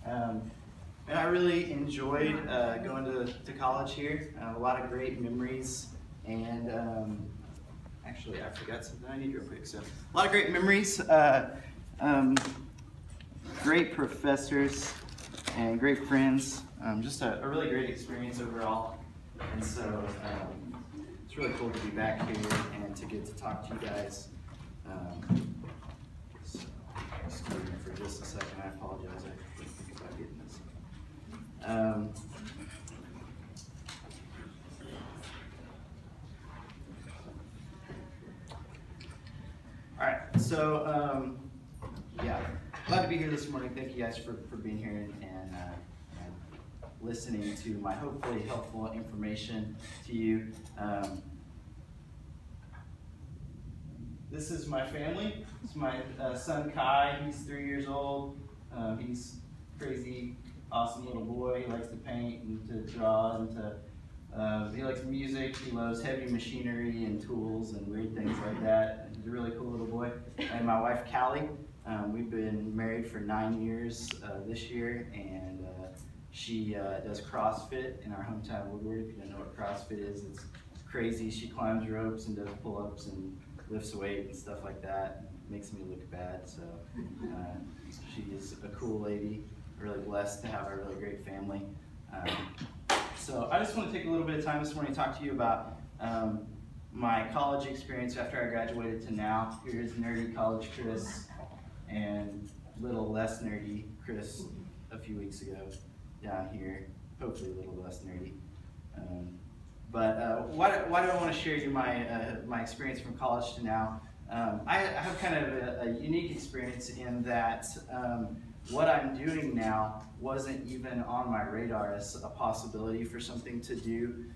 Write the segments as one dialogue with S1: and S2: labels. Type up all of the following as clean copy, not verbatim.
S1: And I really enjoyed going to college here. A lot of great memories, and actually I forgot something I need real quick. So a lot of great memories, great professors, and great friends. Just a really great experience overall. And so it's really cool to be back here and to get to talk to you guys. So excuse me for just a second. I apologize. I didn't think about getting this. All right, so yeah, glad to be here this morning. Thank you guys for being here and listening to my hopefully helpful information to you. This is my family. It's my son Kai. He's 3 years old. He's crazy, awesome little boy. He likes to paint and to draw and he likes music. He loves heavy machinery and tools and weird things like that. He's a really cool little boy. And my wife Callie. We've been married for 9 years this year, and she does CrossFit in our hometown of Woodward. If you don't know what CrossFit is, it's crazy. She climbs ropes and does pull-ups and lifts weight and stuff like that. It makes me look bad, so she is a cool lady. Really blessed to have a really great family. So I just want to take a little bit of time this morning to talk to you about my college experience after I graduated to now. Here's nerdy college Chris and little less nerdy Chris a few weeks ago down here. Hopefully a little less nerdy. But why do I want to share you my experience from college to now? I have kind of a unique experience in that what I'm doing now wasn't even on my radar as a possibility for something to do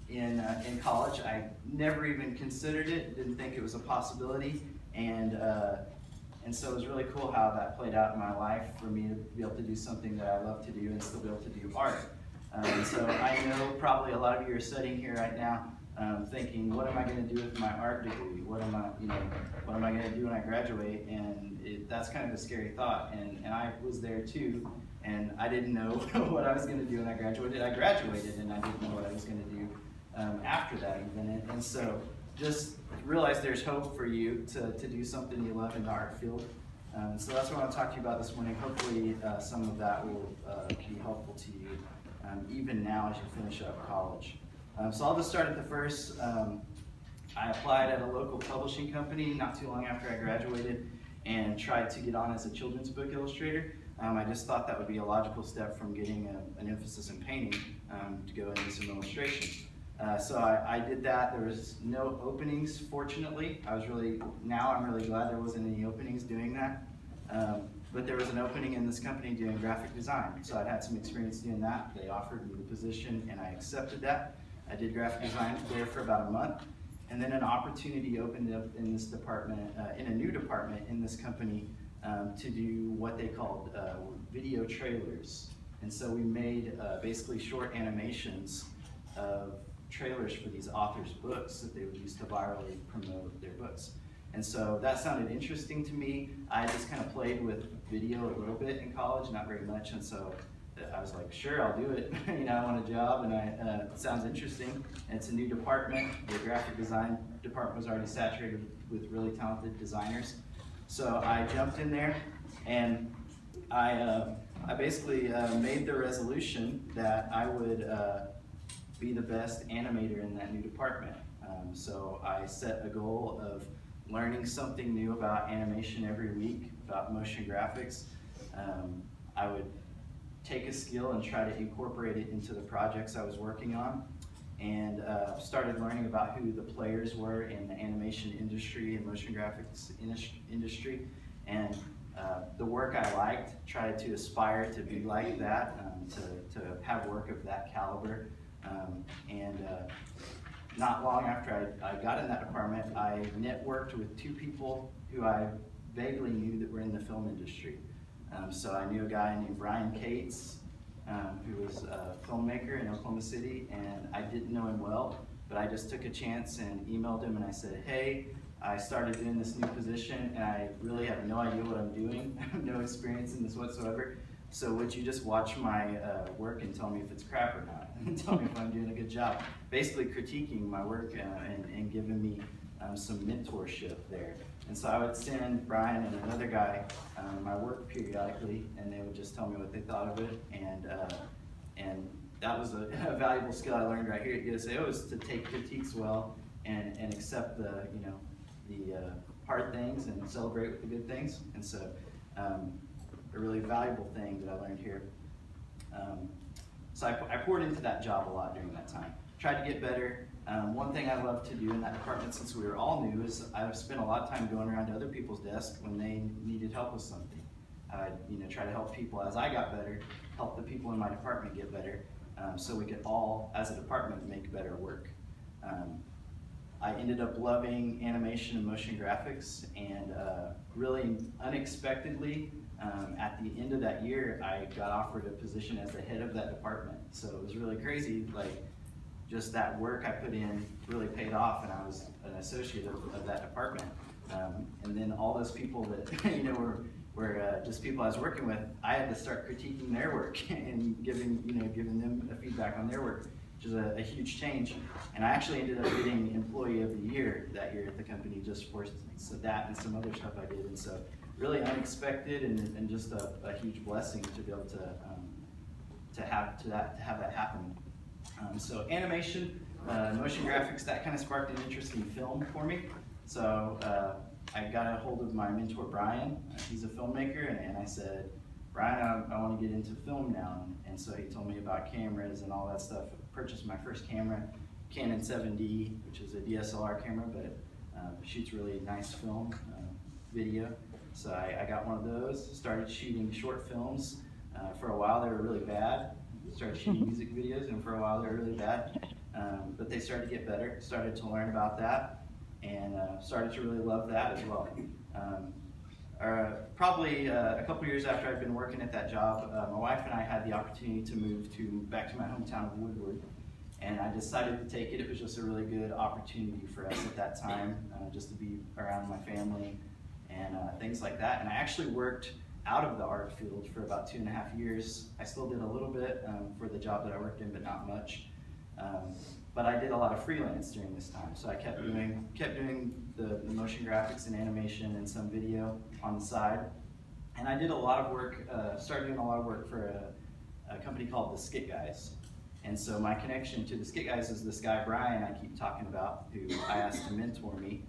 S1: in college. I never even considered it, didn't think it was a possibility, and so it was really cool how that played out in my life for me to be able to do something that I love to do and still be able to do art. So I know probably a lot of you are sitting here right now thinking, what am I going to do with my art degree? What am I going to do when I graduate? And that's kind of a scary thought. And I was there too, and I didn't know what I was going to do when I graduated. I graduated, and I didn't know what I was going to do after that even. And so just realize there's hope for you to do something you love in the art field. So that's what I want to talk to you about this morning. Hopefully some of that will be helpful to you even now as you finish up college. So I'll just start at the first. I applied at a local publishing company not too long after I graduated and tried to get on as a children's book illustrator. I just thought that would be a logical step from getting an emphasis in painting to go into some illustration. So I did that. There was no openings, fortunately. I'm really glad there wasn't any openings doing that. But there was an opening in this company doing graphic design. So I'd had some experience doing that. They offered me the position and I accepted that. I did graphic design there for about a month. And then an opportunity opened up in this department, in a new department in this company to do what they called video trailers. And so we made basically short animations of trailers for these authors' books that they would use to virally promote their books. And so that sounded interesting to me. I just kind of played with video a little bit in college, not very much, and so I was like, sure, I'll do it. I want a job, and it sounds interesting. And it's a new department. The graphic design department was already saturated with really talented designers. So I jumped in there, and I basically made the resolution that I would be the best animator in that new department. So I set a goal of learning something new about animation every week, about motion graphics. I would take a skill and try to incorporate it into the projects I was working on, and started learning about who the players were in the animation industry and motion graphics industry, and the work I liked, tried to aspire to be like that, to have work of that caliber. Not long after I got in that department, I networked with two people who I vaguely knew that were in the film industry. So I knew a guy named Brian Cates, who was a filmmaker in Oklahoma City, and I didn't know him well, but I just took a chance and emailed him and I said, hey, I started in this new position and I really have no idea what I'm doing. I have no experience in this whatsoever. So would you just watch my work and tell me if it's crap or not, and tell me if I'm doing a good job? Basically critiquing my work and giving me some mentorship there. And so I would send Brian and another guy my work periodically, and they would just tell me what they thought of it. And that was a valuable skill I learned right here at USAO, is to take critiques well and accept the hard things and celebrate with the good things. And so a really valuable thing that I learned here. So I poured into that job a lot during that time. Tried to get better. One thing I love to do in that department, since we were all new, is I've spent a lot of time going around to other people's desks when they needed help with something. I'd try to help people as I got better, help the people in my department get better, so we could all, as a department, make better work. I ended up loving animation and motion graphics, and really unexpectedly, at the end of that year, I got offered a position as the head of that department. So it was really crazy, like just that work I put in really paid off, and I was an associate of that department. And then all those people that were just people I was working with, I had to start critiquing their work and giving them a feedback on their work, which is a huge change. And I actually ended up getting Employee of the Year that year at the company just for that and some other stuff I did. And so really unexpected and just a huge blessing to be able to have that happen. So animation, motion graphics, that kind of sparked an interest in film for me. So I got a hold of my mentor, Brian. He's a filmmaker, and I said, Brian, I want to get into film now. And so he told me about cameras and all that stuff. I purchased my first camera, Canon 7D, which is a DSLR camera, but shoots really nice film, video. So I got one of those, started shooting short films. For a while they were really bad. Started shooting music videos, and for a while they were really bad. But they started to get better, started to learn about that, and started to really love that as well. Probably a couple years after I'd been working at that job, my wife and I had the opportunity to move back to my hometown of Woodward, and I decided to take it. It was just a really good opportunity for us at that time, just to be around my family and things like that. And I actually worked out of the art field for about 2.5 years. I still did a little bit for the job that I worked in, but not much. But I did a lot of freelance during this time, so I kept doing the motion graphics and animation and some video on the side. And I did a lot of work, started doing a lot of work for a company called the Skit Guys. And so my connection to the Skit Guys is this guy, Brian, I keep talking about, who I asked to mentor me.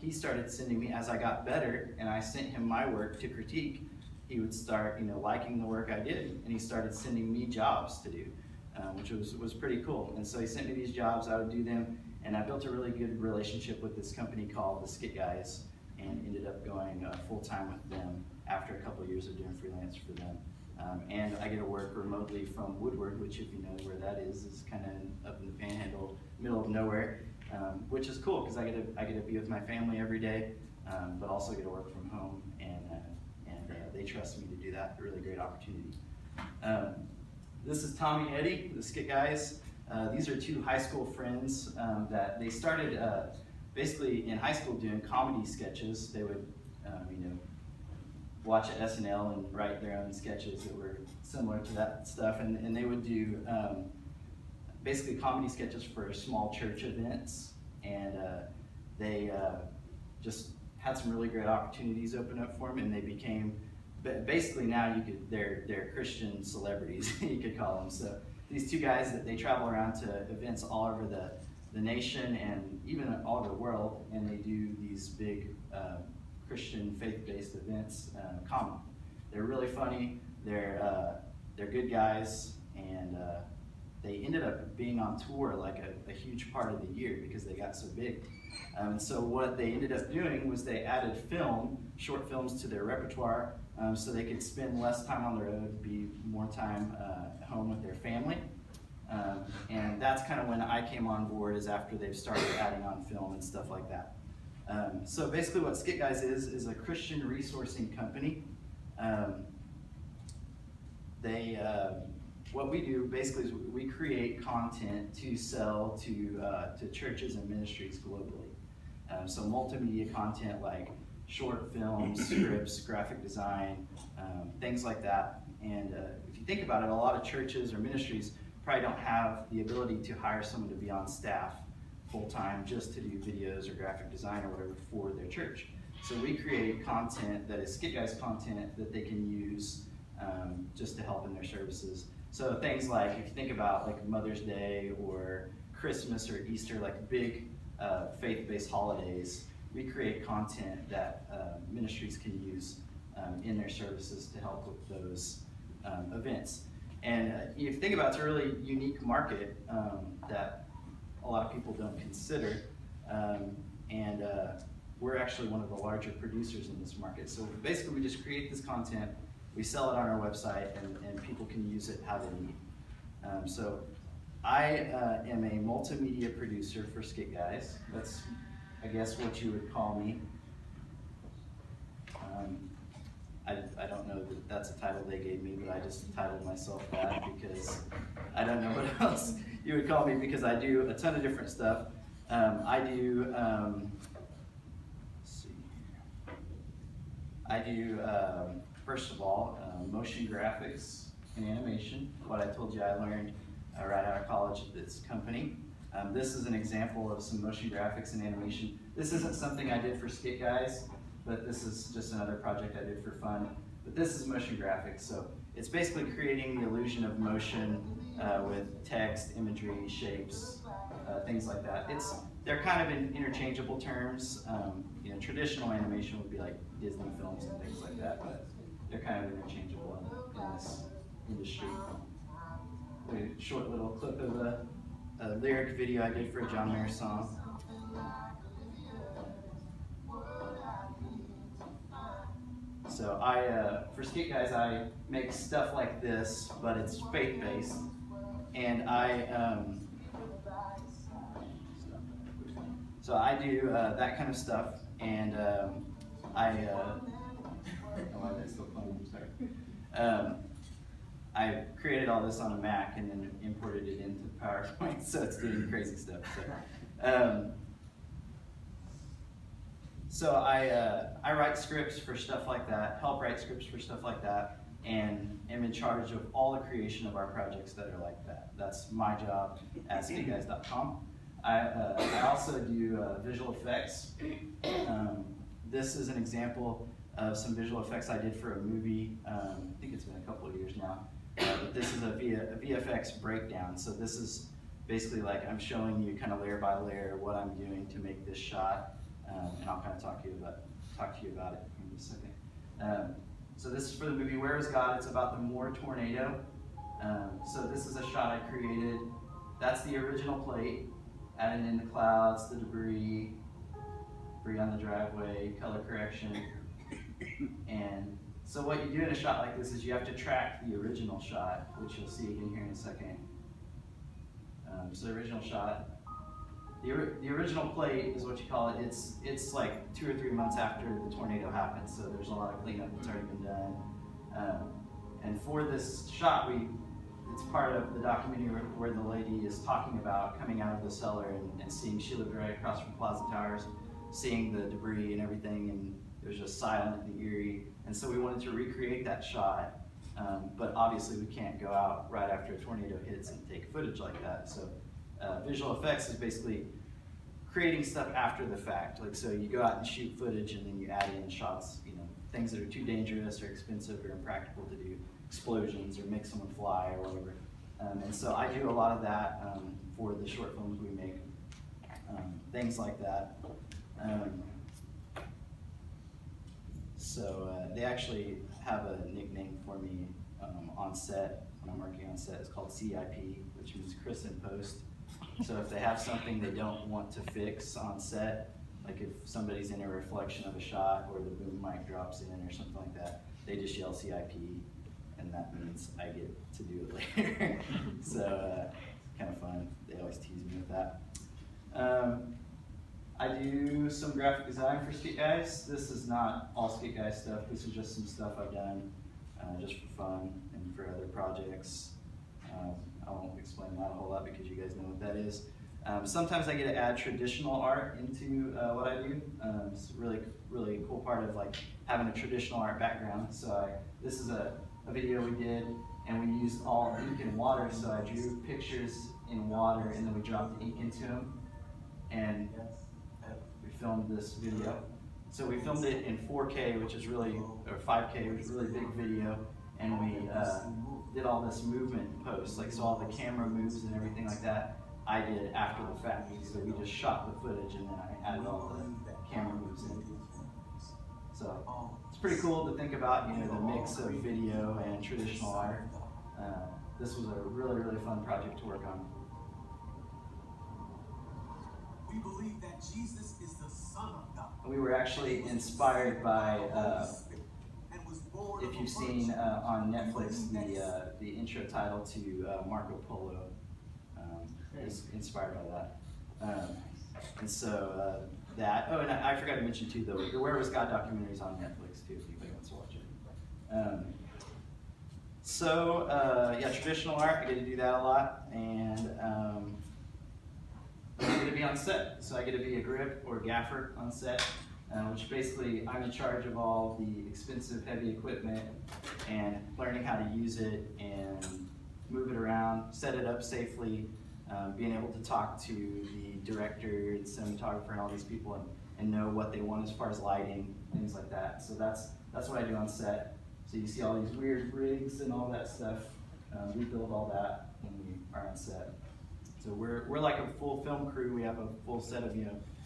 S1: He started sending me, as I got better and I sent him my work to critique, he would start liking the work I did, and he started sending me jobs to do, which was pretty cool. And so he sent me these jobs, I would do them, and I built a really good relationship with this company called the Skit Guys, and ended up going full-time with them after a couple of years of doing freelance for them. And I get to work remotely from Woodward, which, if you know where that is kind of up in the Panhandle, middle of nowhere, which is cool because I get to be with my family every day, but also get to work from home, and they trust me to do that. A really great opportunity. This is Tommy and Eddie, the Skit Guys. These are two high school friends that they started basically in high school doing comedy sketches. They would watch SNL and write their own sketches that were similar to that stuff, and they would do basically comedy sketches for small church events, and they just had some really great opportunities open up for them, and they became basically now they're Christian celebrities, you could call them. So these two guys, that they travel around to events all over the nation and even all over the world, and they do these big Christian faith-based events, comedy. They're really funny. They're good guys, and they ended up being on tour like a huge part of the year because they got so big. And so what they ended up doing was they added short films to their repertoire, so they could spend less time on the road, be more time at home with their family. And that's kind of when I came on board, is after they've started adding on film and stuff like that. So basically what Skit Guys is a Christian resourcing company. What we do basically is we create content to sell to churches and ministries globally. So multimedia content like short films, scripts, graphic design, things like that. And if you think about it, a lot of churches or ministries probably don't have the ability to hire someone to be on staff full-time just to do videos or graphic design or whatever for their church. So we create content that is Skit Guys content that they can use just to help in their services. So things like, if you think about like Mother's Day or Christmas or Easter, like big faith-based holidays, we create content that ministries can use in their services to help with those events. And if you think about it, it's a really unique market that a lot of people don't consider. And we're actually one of the larger producers in this market. So basically we just create this content, we sell it on our website, and people can use it how they need. So I am a multimedia producer for Skit Guys. That's, I guess, what you would call me. I don't know that that's a title they gave me, but I just titled myself that because I don't know what else you would call me, because I do a ton of different stuff. I do, let's see here. I do, first of all, motion graphics and animation, what I told you I learned right out of college at this company. This is an example of some motion graphics and animation. This isn't something I did for Skit Guys, but this is just another project I did for fun. But this is motion graphics, so it's basically creating the illusion of motion with text, imagery, shapes, things like that. They're kind of in interchangeable terms. You know, traditional animation would be like Disney films and things like that, but they're kind of interchangeable in this industry. A short little clip of a lyric video I did for a John Mayer song. So for Skit Guys, I make stuff like this, but it's faith-based, and so I do that kind of stuff, and I created all this on a Mac and then imported it into PowerPoint, so it's doing crazy stuff. So I write scripts for stuff like that, help write scripts for stuff like that, and am in charge of all the creation of our projects that are like that. That's my job at skitguys.com. I also do visual effects. This is an example of some visual effects I did for a movie. I think it's been a couple of years now. But this is a VFX breakdown. So this is basically like I'm showing you kind of layer by layer what I'm doing to make this shot. And I'll kind of talk to you about it in a second. So this is for the movie Where Is God? It's about the Moore tornado. So this is a shot I created. That's the original plate. Added in the clouds, the debris on the driveway, color correction. And so what you do in a shot like this is you have to track the original shot, which you'll see again here in a second. So the original shot. The original plate is what you call it. It's like 2 or 3 months after the tornado happened, so there's a lot of cleanup that's already been done. And for this shot, it's part of the documentary where the lady is talking about coming out of the cellar and seeing, she lived right across from Plaza Towers, seeing the debris and everything, and it was just silent and eerie. And so we wanted to recreate that shot, but obviously we can't go out right after a tornado hits and take footage like that. So visual effects is basically creating stuff after the fact. Like, so you go out and shoot footage and then you add in shots, you know, things that are too dangerous or expensive or impractical to do, explosions or make someone fly or whatever. And so I do a lot of that for the short films we make, things like that. So they actually have a nickname for me on set, when I'm working on set. It's called CIP, which means Chris in Post. So if they have something they don't want to fix on set, like if somebody's in a reflection of a shot or the boom mic drops in or something like that, they just yell CIP, and that means I get to do it later. So kind of fun. They always tease me with that. I do some graphic design for Skit Guys. This is not all Skit Guys stuff. This is just some stuff I've done just for fun and for other projects. I won't explain that a whole lot because you guys know what that is. Sometimes I get to add traditional art into what I do. It's a really cool part of like having a traditional art background. So this is a a video we did, and we used all ink and water, so I drew pictures in water, and then we dropped the ink into them, and we filmed this video. So we filmed it in 4K, which is really, or 5K, which is a really big video, and we did all this movement post, like so all the camera moves and everything like that, I did after the fact. So we just shot the footage and then I added all the camera moves in. So it's pretty cool to think about, you know, the mix of video and traditional art. This was a really, really fun project to work on.
S2: We believe that Jesus is the Son of God.
S1: We were actually inspired by, if you've seen on Netflix, the intro title to Marco Polo is inspired by that. And so that, oh, and I forgot to mention too, the Where Was God documentary is on Netflix too, if anybody wants to watch it. Yeah, traditional art, I get to do that a lot, and I get to be on set. So I get to be a grip or gaffer on set, which basically I'm in charge of all the expensive, heavy equipment and learning how to use it and move it around, set it up safely, being able to talk to the director and cinematographer and all these people and know what they want as far as lighting, things like that. So that's what I do on set. So you see all these weird rigs and all that stuff. We build all that when we are on set. So we're like a full film crew. We have a full set of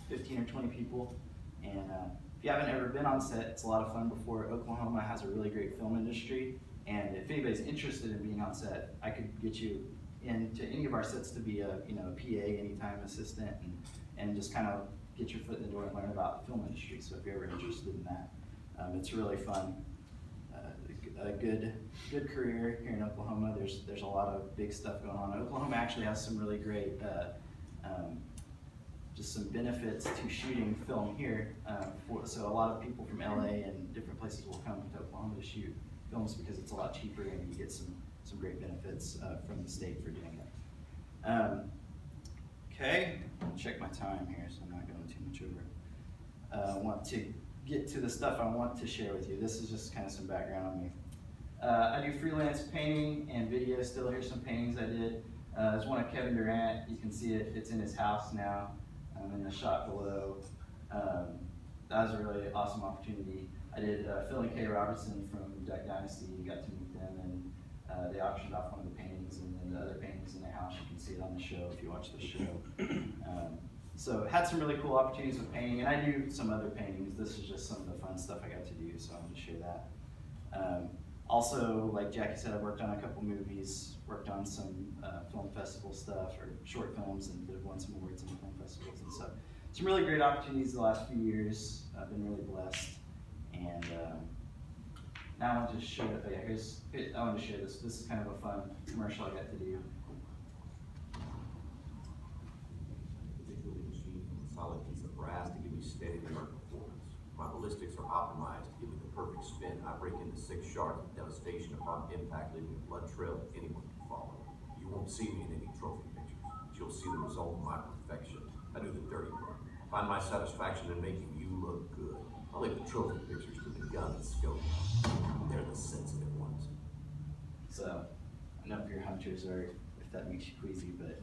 S1: 15 or 20 people. And if you haven't ever been on set, it's a lot of fun. Before Oklahoma has a really great film industry. And if anybody's interested in being on set, I could get you into any of our sets to be a PA, anytime assistant, and just kind of get your foot in the door and learn about the film industry. So if you're ever interested in that, it's really fun. A good career here in Oklahoma. There's a lot of big stuff going on. Oklahoma actually has some really great, just some benefits to shooting film here. So a lot of people from LA and different places will come to Oklahoma to shoot films because it's a lot cheaper and you get some great benefits from the state for doing it. Okay, I'll check my time here so I'm not going too much over. I want to get to the stuff I want to share with you. This is just kind of some background on me. I do freelance painting and video still. Here's some paintings I did. There's one of Kevin Durant. You can see it. It's in his house now. In the shot below. That was a really awesome opportunity. I did Phil and Kay Robertson from Duck Dynasty. You got to meet them, and they auctioned off one of the paintings, and then the other paintings in the house. You can see it on the show if you watch the show. So had some really cool opportunities with painting, and I do some other paintings. This is just some of the fun stuff I got to do, so I'm going to share that. Also, like Jackie said, I worked on a couple movies, worked on some film festival stuff or short films, and won some awards in film festivals. And so, some really great opportunities the last few years. I've been really blessed. And now I want to show it. I want to share this. This is kind of a fun commercial I got to do.
S3: Particularly machined from a solid piece of brass to give me steady performance. My ballistics are optimized to give me the perfect spin. I break into 6 shards of devastation upon impact, leaving a blood trail that anyone can follow. You won't see me in any trophy pictures, but you'll see the result of my perfection. I do the dirty work. Find my satisfaction in making you look good. I'll leave the trophy pictures to the gun and scope. They're the sensitive ones.
S1: So, I know if you're hunters or if that makes you queasy, but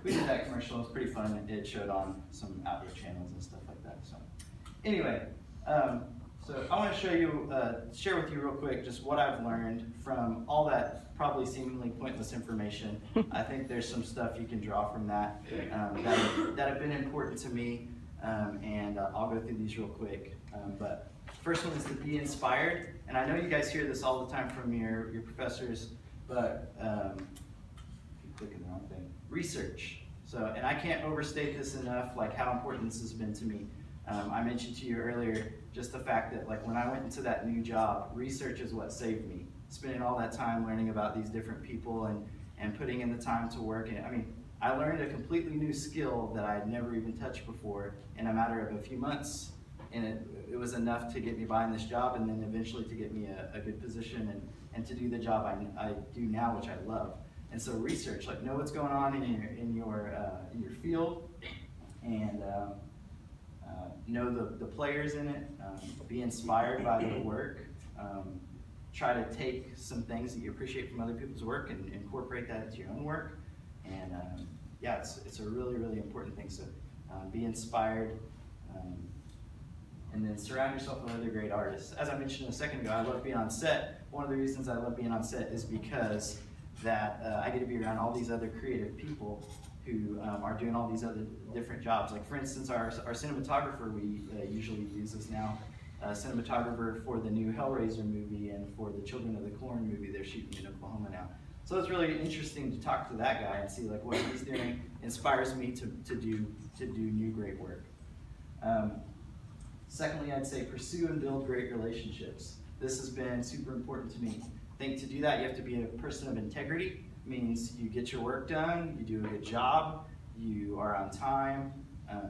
S1: we did that commercial. It was pretty fun. It showed on some outdoor channels and stuff like that. So, anyway, so I want to show you, share with you real quick just what I've learned from all that probably seemingly pointless information. I think there's some stuff you can draw from that that have been important to me, and I'll go through these real quick. But first one is to be inspired, and I know you guys hear this all the time from your professors, but keep clicking the wrong thing. Research. So, and I can't overstate this enough, like how important this has been to me. I mentioned to you earlier just the fact that like when I went into that new job, research is what saved me. Spending all that time learning about these different people and putting in the time to work. And I mean, I learned a completely new skill that I'd never even touched before in a matter of a few months. And it was enough to get me by in this job and then eventually to get me a good position and to do the job I do now, which I love. And so research, like know what's going on in your field, and know the players in it. Be inspired by their work. try to take some things that you appreciate from other people's work and incorporate that into your own work. And yeah, it's a really, really important thing. So be inspired, and then surround yourself with other great artists. As I mentioned a second ago, I love being on set. One of the reasons I love being on set is because that I get to be around all these other creative people who are doing all these other different jobs. Like for instance, our cinematographer we usually use is now a cinematographer for the new Hellraiser movie and for the Children of the Corn movie they're shooting in Oklahoma now. So it's really interesting to talk to that guy and see like what he's doing. Inspires me to do new great work. Secondly, I'd say pursue and build great relationships. This has been super important to me. I think to do that, you have to be a person of integrity. Means you get your work done, you do a good job, you are on time,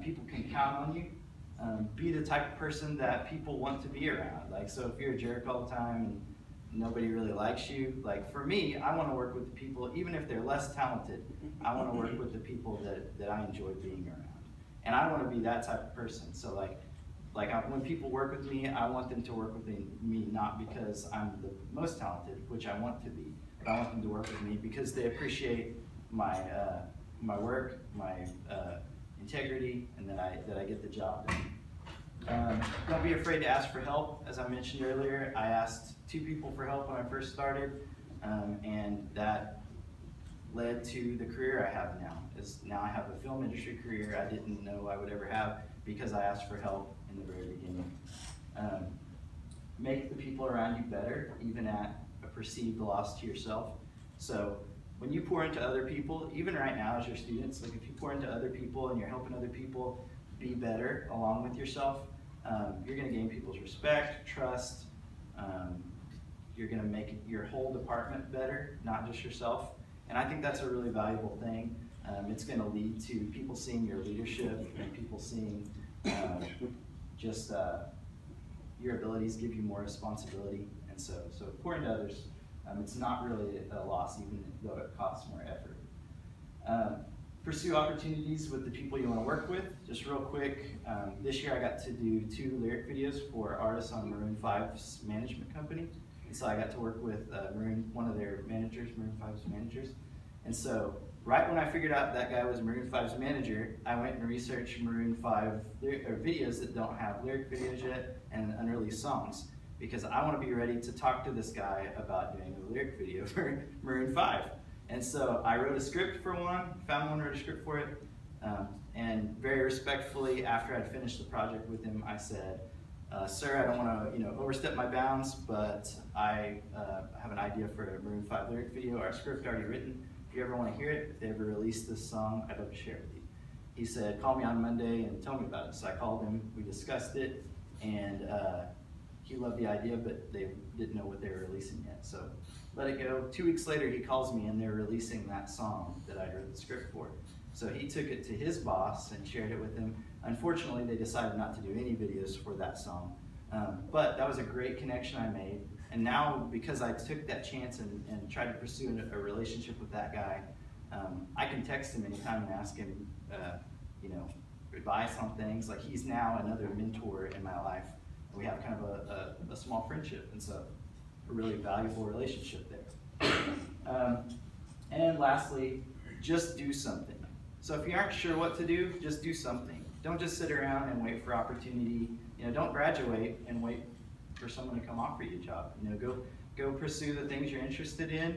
S1: people can count on you. Be the type of person that people want to be around. Like, so if you're a jerk all the time and nobody really likes you, like for me, I want to work with the people, even if they're less talented, I want to work with the people that I enjoy being around. And I want to be that type of person. So when people work with me, I want them to work with me not because I'm the most talented, which I want to be, but I want them to work with me because they appreciate my work, my integrity, and that I get the job done. Don't be afraid to ask for help. As I mentioned earlier, I asked 2 people for help when I first started, and that led to the career I have now. Now I have a film industry career I didn't know I would ever have because I asked for help in the very beginning. Make the people around you better, even at a perceived loss to yourself. So when you pour into other people, even right now as your students, like if you pour into other people and you're helping other people be better along with yourself, you're going to gain people's respect, trust. You're going to make your whole department better, not just yourself. And I think that's a really valuable thing. It's going to lead to people seeing your leadership and people seeing just your abilities give you more responsibility. And so pour into others. It's not really a loss, even though it costs more effort. Pursue opportunities with the people you want to work with. Just real quick, this year I got to do 2 lyric videos for artists on Maroon 5's management company. And so I got to work with one of their managers, Maroon 5's managers. And so right when I figured out that guy was Maroon 5's manager, I went and researched Maroon 5 videos that don't have lyric videos yet and unreleased songs, because I want to be ready to talk to this guy about doing a lyric video for Maroon 5. And so I wrote a script for one, found one, wrote a script for it, and very respectfully, after I'd finished the project with him, I said, sir, I don't want to overstep my bounds, but I have an idea for a Maroon 5 lyric video, our script already written. If you ever want to hear it, if they ever release this song, I'd love to share it with you. He said, call me on Monday and tell me about it. So I called him, we discussed it, and he loved the idea, but they didn't know what they were releasing yet. So let it go. 2 weeks later, he calls me and they're releasing that song that I wrote the script for. So he took it to his boss and shared it with him. Unfortunately, they decided not to do any videos for that song. But that was a great connection I made. And now, because I took that chance and tried to pursue a relationship with that guy, I can text him anytime and ask him, advice on things. Like, he's now another mentor in my life. And we have kind of a small friendship, and so a really valuable relationship there. And lastly, just do something. So if you aren't sure what to do, just do something. Don't just sit around and wait for opportunity. Don't graduate and wait for someone to come offer you a job. Go pursue the things you're interested in.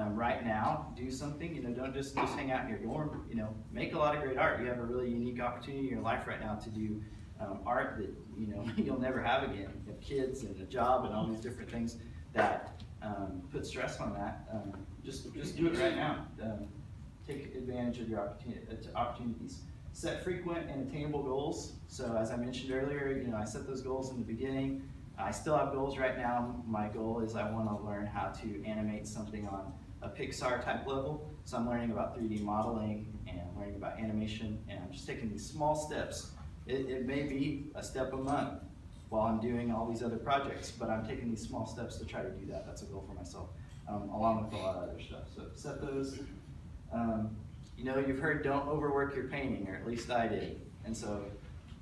S1: Right now, do something. Don't just hang out in your dorm. Make a lot of great art. You have a really unique opportunity in your life right now to do art that you'll never have again. You have kids and a job and all these different things that put stress on that. Just do it right now. Take advantage of your opportunities. Set frequent and attainable goals. So as I mentioned earlier, I set those goals in the beginning. I still have goals right now. My goal is I want to learn how to animate something on a Pixar type level. So I'm learning about 3D modeling and learning about animation, and I'm just taking these small steps. It may be a step a month while I'm doing all these other projects, but I'm taking these small steps to try to do that. That's a goal for myself, along with a lot of other stuff. So set those. You've heard don't overwork your painting, or at least I did. And so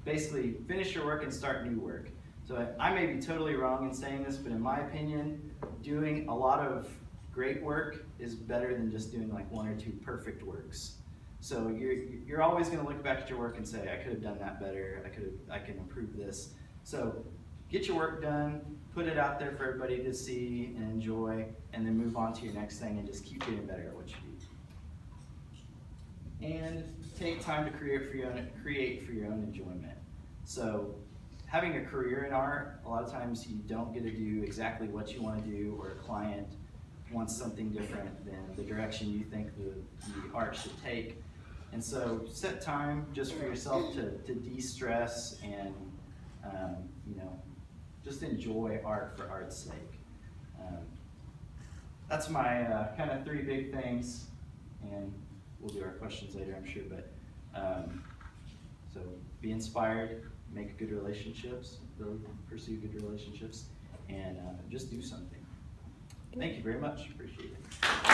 S1: basically finish your work and start new work. So I may be totally wrong in saying this, but in my opinion, doing a lot of great work is better than just doing like one or two perfect works. So you're always going to look back at your work and say, I could have done that better. I can improve this. So get your work done, put it out there for everybody to see and enjoy, and then move on to your next thing and just keep getting better at what you do. And take time to create for your own enjoyment. So having a career in art, a lot of times you don't get to do exactly what you want to do, or a client wants something different than the direction you think the art should take. And so set time just for yourself to de-stress and just enjoy art for art's sake. That's my kind of 3 big things, and we'll do our questions later, I'm sure. But so be inspired, make good relationships, pursue good relationships, and just do something. Thank you very much. Appreciate it.